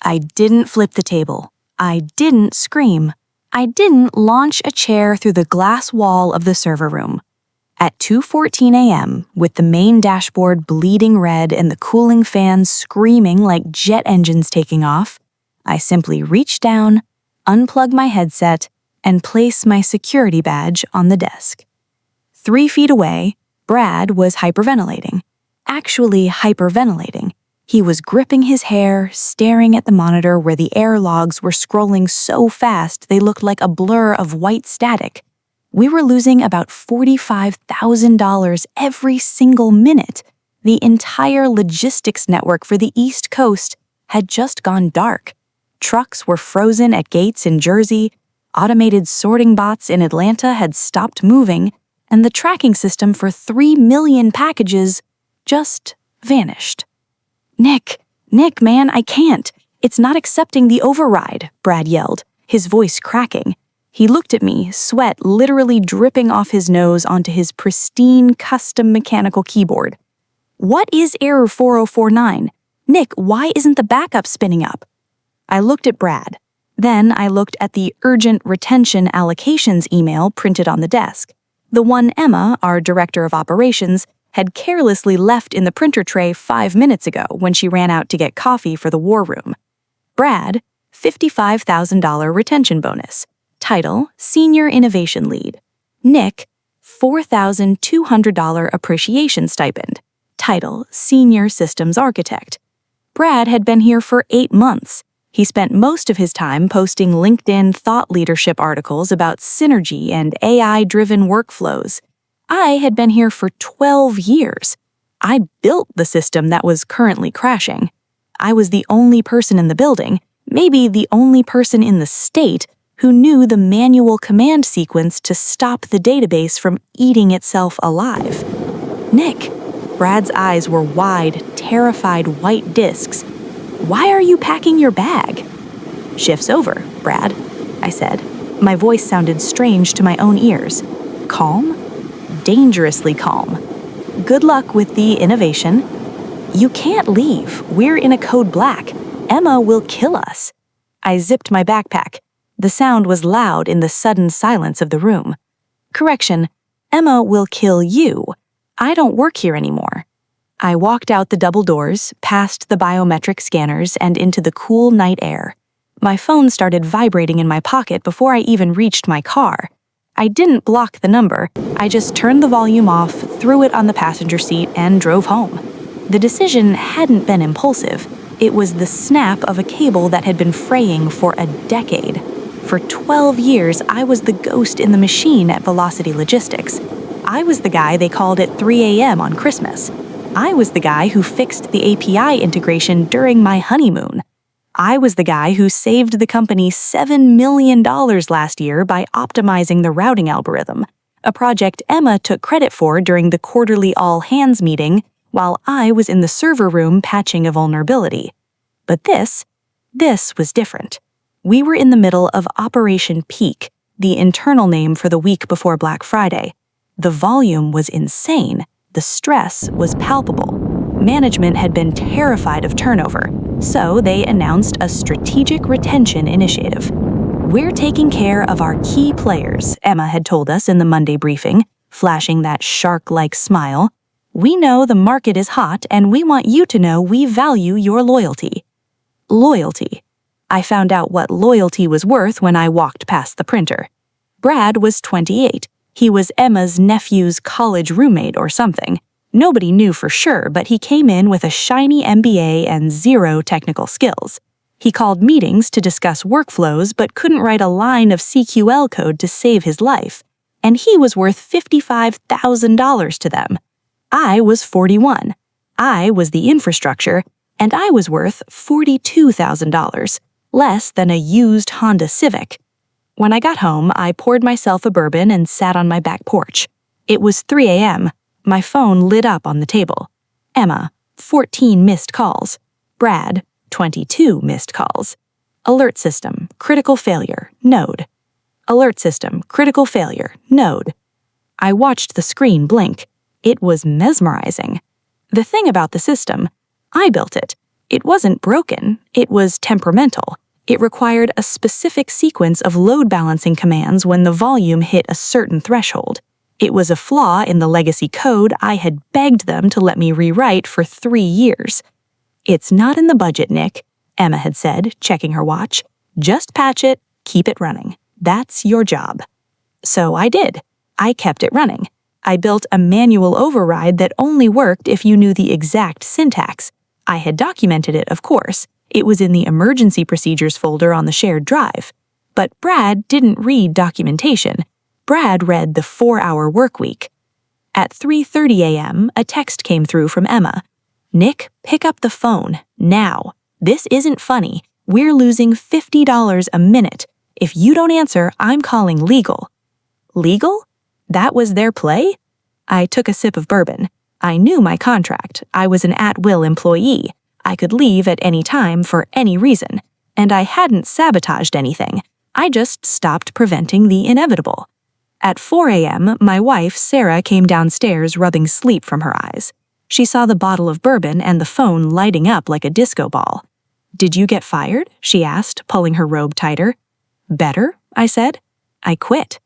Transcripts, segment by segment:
I didn't flip the table. I didn't scream. I didn't launch a chair through the glass wall of the server room. At 2:14 a.m., with the main dashboard bleeding red and the cooling fans screaming like jet engines taking off, I simply reached down, unplug my headset, and place my security badge on the desk. 3 feet away, Brad was hyperventilating. Actually hyperventilating. He was gripping his hair, staring at the monitor where the air logs were scrolling so fast they looked like a blur of white static. We were losing about $45,000 every single minute. The entire logistics network for the East Coast had just gone dark. Trucks were frozen at gates in Jersey, automated sorting bots in Atlanta had stopped moving, and the tracking system for 3 million packages just vanished. Nick, man, I can't. It's not accepting the override, Brad yelled, his voice cracking. He looked at me, sweat literally dripping off his nose onto his pristine custom mechanical keyboard. What is error 4049? Nick, why isn't the backup spinning up? I looked at Brad. Then I looked at the urgent retention allocations email printed on the desk, the one Emma, our director of operations, had carelessly left in the printer tray 5 minutes ago when she ran out to get coffee for the war room. Brad, $55,000 retention bonus. Title, Senior Innovation Lead. Nick, $4,200 appreciation stipend. Title, Senior Systems Architect. Brad had been here for 8 months. He spent most of his time posting LinkedIn thought leadership articles about synergy and AI-driven workflows. I had been here for 12 years. I built the system that was currently crashing. I was the only person in the building, maybe the only person in the state, who knew the manual command sequence to stop the database from eating itself alive. Nick, Brad's eyes were wide, terrified white discs. Why are you packing your bag? Shift's over, Brad, I said. My voice sounded strange to my own ears. Calm? Dangerously calm. Good luck with the innovation. You can't leave. We're in a code black. Emma will kill us. I zipped my backpack. The sound was loud in the sudden silence of the room. Correction, Emma will kill you. I don't work here anymore. I walked out the double doors, past the biometric scanners, and into the cool night air. My phone started vibrating in my pocket before I even reached my car. I didn't block the number. I just turned the volume off, threw it on the passenger seat, and drove home. The decision hadn't been impulsive. It was the snap of a cable that had been fraying for a decade. For 12 years, I was the ghost in the machine at Velocity Logistics. I was the guy they called at 3 a.m. on Christmas. I was the guy who fixed the API integration during my honeymoon. I was the guy who saved the company $7 million last year by optimizing the routing algorithm, a project Emma took credit for during the quarterly all-hands meeting while I was in the server room patching a vulnerability. But this was different. We were in the middle of Operation Peak, the internal name for the week before Black Friday. The volume was insane. The stress was palpable. Management had been terrified of turnover, so they announced a strategic retention initiative. We're taking care of our key players, Emma had told us in the Monday briefing, flashing that shark-like smile. We know the market is hot, and we want you to know we value your loyalty. Loyalty. I found out what loyalty was worth when I walked past the printer. Brad was 28. He was Emma's nephew's college roommate or something. Nobody knew for sure, but he came in with a shiny MBA and 0 technical skills. He called meetings to discuss workflows but couldn't write a line of CQL code to save his life, and he was worth $55,000 to them. I was 41. I was the infrastructure, and I was worth $42,000, less than a used Honda Civic. When I got home, I poured myself a bourbon and sat on my back porch. It was 3 a.m. My phone lit up on the table. Emma, 14 missed calls. Brad, 22 missed calls. Alert system, critical failure, node. Alert system, critical failure, node. I watched the screen blink. It was mesmerizing. The thing about the system, I built it. It wasn't broken, it was temperamental. It required a specific sequence of load balancing commands when the volume hit a certain threshold. It was a flaw in the legacy code I had begged them to let me rewrite for 3 years. "It's not in the budget, Nick," Emma had said, checking her watch. "Just patch it, keep it running. That's your job." So I did. I kept it running. I built a manual override that only worked if you knew the exact syntax. I had documented it, of course. It was in the emergency procedures folder on the shared drive. But Brad didn't read documentation. Brad read the 4-hour workweek. At 3:30 a.m., a text came through from Emma. "Nick, pick up the phone, now. This isn't funny. We're losing $50 a minute. If you don't answer, I'm calling legal." Legal? That was their play? I took a sip of bourbon. I knew my contract. I was an at-will employee. I could leave at any time for any reason. And I hadn't sabotaged anything. I just stopped preventing the inevitable. At 4 a.m., my wife, Sarah, came downstairs rubbing sleep from her eyes. She saw the bottle of bourbon and the phone lighting up like a disco ball. "Did you get fired?" she asked, pulling her robe tighter. "Better," I said. "I quit."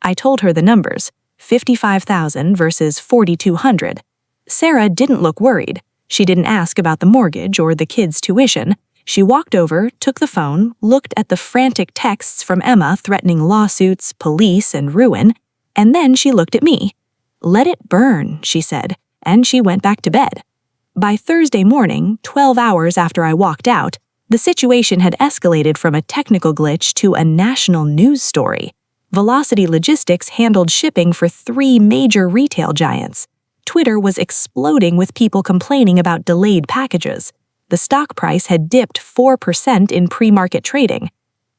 I told her the numbers, 55,000 versus 4,200. Sarah didn't look worried. She didn't ask about the mortgage or the kids' tuition. She walked over, took the phone, looked at the frantic texts from Emma threatening lawsuits, police, and ruin, and then she looked at me. "Let it burn," she said, and she went back to bed. By Thursday morning, 12 hours after I walked out, the situation had escalated from a technical glitch to a national news story. Velocity Logistics handled shipping for 3 major retail giants. Twitter was exploding with people complaining about delayed packages. The stock price had dipped 4% in pre-market trading.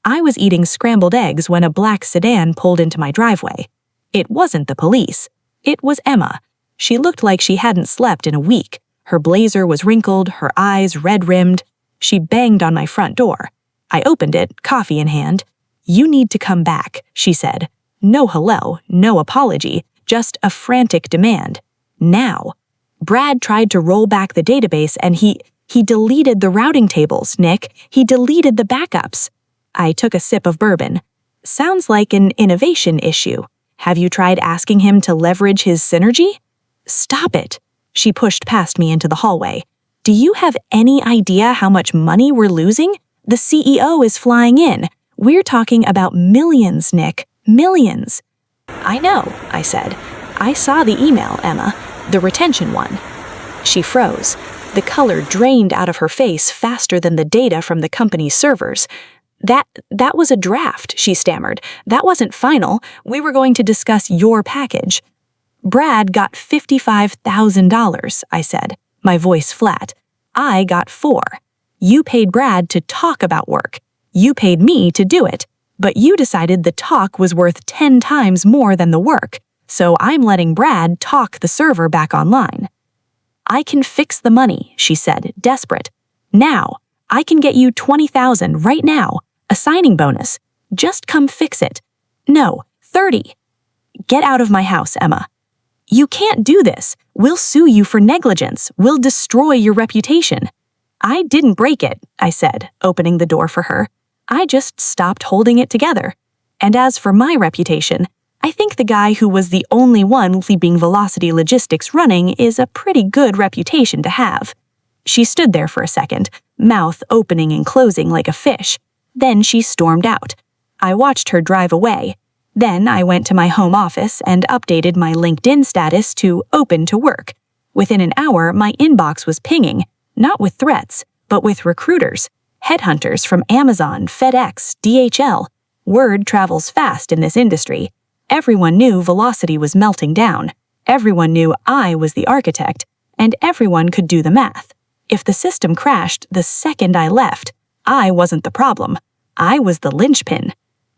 I was eating scrambled eggs when a black sedan pulled into my driveway. It wasn't the police. It was Emma. She looked like she hadn't slept in a week. Her blazer was wrinkled, her eyes red-rimmed. She banged on my front door. I opened it, coffee in hand. "You need to come back," she said. No hello, no apology, just a frantic demand. Now. Brad tried to roll back the database and he deleted the routing tables, Nick. He deleted the backups. I took a sip of bourbon. Sounds like an innovation issue. Have you tried asking him to leverage his synergy? Stop it. She pushed past me into the hallway. Do you have any idea how much money we're losing? The CEO is flying in. We're talking about millions, Nick. Millions. I know, I said. I saw the email, Emma. The retention one. She froze. The color drained out of her face faster than the data from the company's servers. That was a draft, she stammered. That wasn't final. We were going to discuss your package. Brad got $55,000, I said, my voice flat. I got 4. You paid Brad to talk about work. You paid me to do it. But you decided the talk was worth 10 times more than the work. So I'm letting Brad talk the server back online. I can fix the money, she said, desperate. Now. I can get you $20,000 right now. A signing bonus. Just come fix it. No, 30. Get out of my house, Emma. You can't do this. We'll sue you for negligence. We'll destroy your reputation. I didn't break it, I said, opening the door for her. I just stopped holding it together. And as for my reputation, I think the guy who was the only one keeping Velocity Logistics running is a pretty good reputation to have. She stood there for a second, mouth opening and closing like a fish. Then she stormed out. I watched her drive away. Then I went to my home office and updated my LinkedIn status to open to work. Within an hour, my inbox was pinging, not with threats, but with recruiters, headhunters from Amazon, FedEx, DHL. Word travels fast in this industry. Everyone knew Velocity was melting down. Everyone knew I was the architect, and everyone could do the math. If the system crashed the second I left, I wasn't the problem. I was the linchpin.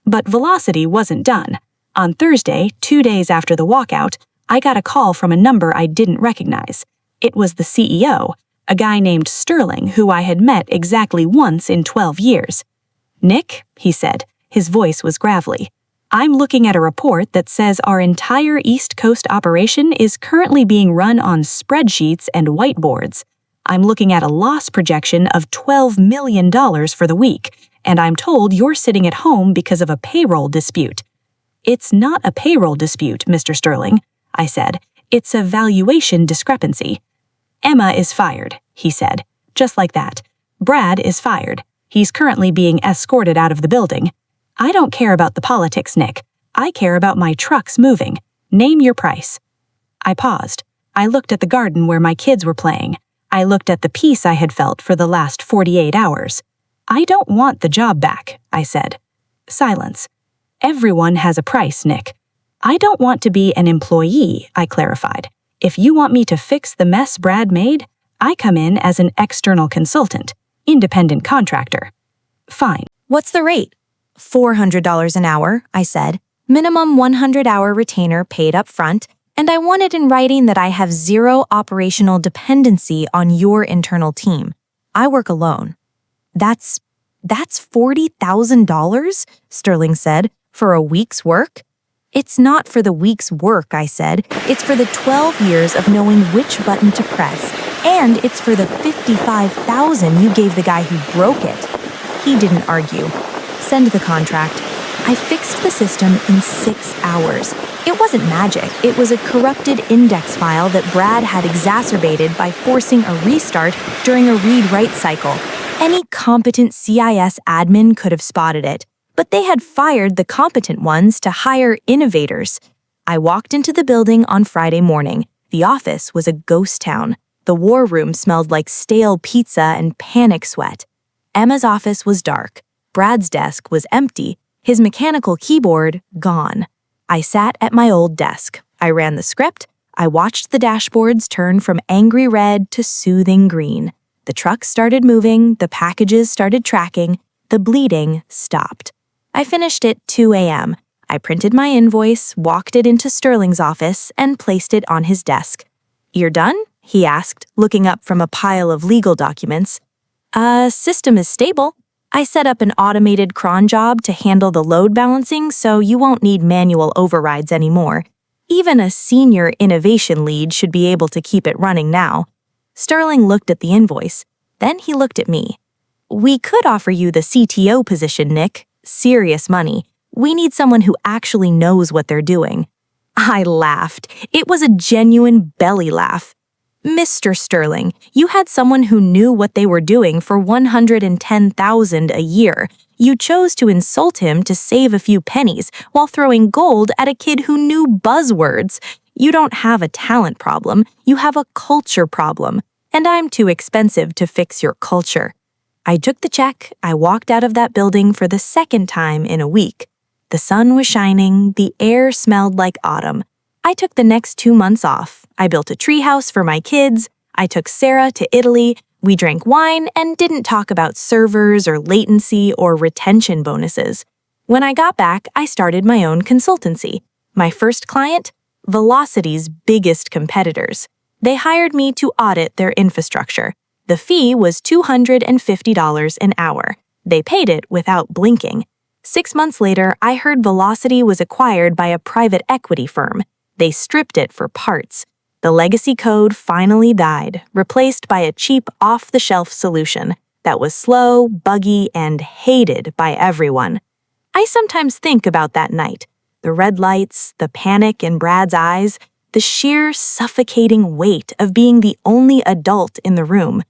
But Velocity wasn't done. On Thursday, 2 days after the walkout, I got a call from a number I didn't recognize. It was the CEO, a guy named Sterling who I had met exactly once in 12 years. "Nick," he said, his voice was gravelly, "I'm looking at a report that says our entire East Coast operation is currently being run on spreadsheets and whiteboards. I'm looking at a loss projection of $12 million for the week, and I'm told you're sitting at home because of a payroll dispute. It's not a payroll dispute, Mr. Sterling, I said. It's a valuation discrepancy. Emma is fired, he said. Just like that. Brad is fired. He's currently being escorted out of the building. I don't care about the politics, Nick. I care about my trucks moving. Name your price. I paused. I looked at the garden where my kids were playing. I looked at the peace I had felt for the last 48 hours. I don't want the job back, I said. Silence. Everyone has a price, Nick. I don't want to be an employee, I clarified. If you want me to fix the mess Brad made, I come in as an external consultant, independent contractor. Fine. What's the rate? $400 an hour, I said. Minimum 100-hour retainer paid up front, and I want it in writing that I have zero operational dependency on your internal team. I work alone. That's $40,000, Sterling said, for a week's work? It's not for the week's work, I said. It's for the 12 years of knowing which button to press, and it's for the $55,000 you gave the guy who broke it. He didn't argue. Send the contract. I fixed the system in 6 hours. It wasn't magic. It was a corrupted index file that Brad had exacerbated by forcing a restart during a read-write cycle. Any competent CIS admin could have spotted it, but they had fired the competent ones to hire innovators. I walked into the building on Friday morning. The office was a ghost town. The war room smelled like stale pizza and panic sweat. Emma's office was dark. Brad's desk was empty. His mechanical keyboard gone. I sat at my old desk. I ran the script. I watched the dashboards turn from angry red to soothing green. The trucks started moving, the packages started tracking, the bleeding stopped. I finished at 2 a.m. I printed my invoice, walked it into Sterling's office, and placed it on his desk. "You're done?" he asked, looking up from a pile of legal documents. System is stable. I set up an automated cron job to handle the load balancing so you won't need manual overrides anymore. Even a senior innovation lead should be able to keep it running now. Sterling looked at the invoice. Then he looked at me. "We could offer you the CTO position, Nick. Serious money. We need someone who actually knows what they're doing." I laughed. It was a genuine belly laugh. "Mr. Sterling, you had someone who knew what they were doing for $110,000 a year. You chose to insult him to save a few pennies while throwing gold at a kid who knew buzzwords. You don't have a talent problem, you have a culture problem, and I'm too expensive to fix your culture." I took the check. I walked out of that building for the second time in a week. The sun was shining, the air smelled like autumn. I took the next 2 months off. I built a treehouse for my kids. I took Sarah to Italy. We drank wine and didn't talk about servers or latency or retention bonuses. When I got back, I started my own consultancy. My first client? Velocity's biggest competitors. They hired me to audit their infrastructure. The fee was $250 an hour. They paid it without blinking. 6 months later, I heard Velocity was acquired by a private equity firm. They stripped it for parts. The legacy code finally died, replaced by a cheap off-the-shelf solution that was slow, buggy, and hated by everyone. I sometimes think about that night. The red lights, the panic in Brad's eyes, the sheer suffocating weight of being the only adult in the room.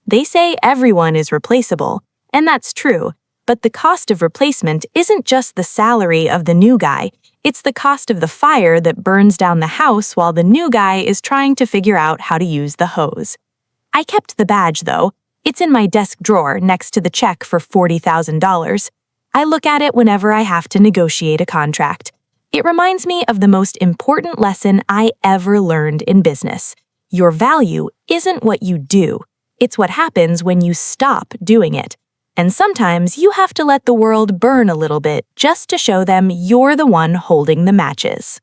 They say everyone is replaceable, and that's true, but the cost of replacement isn't just the salary of the new guy. It's the cost of the fire that burns down the house while the new guy is trying to figure out how to use the hose. I kept the badge, though. It's in my desk drawer next to the check for $40,000. I look at it whenever I have to negotiate a contract. It reminds me of the most important lesson I ever learned in business. Your value isn't what you do. It's what happens when you stop doing it. And sometimes you have to let the world burn a little bit just to show them you're the one holding the matches.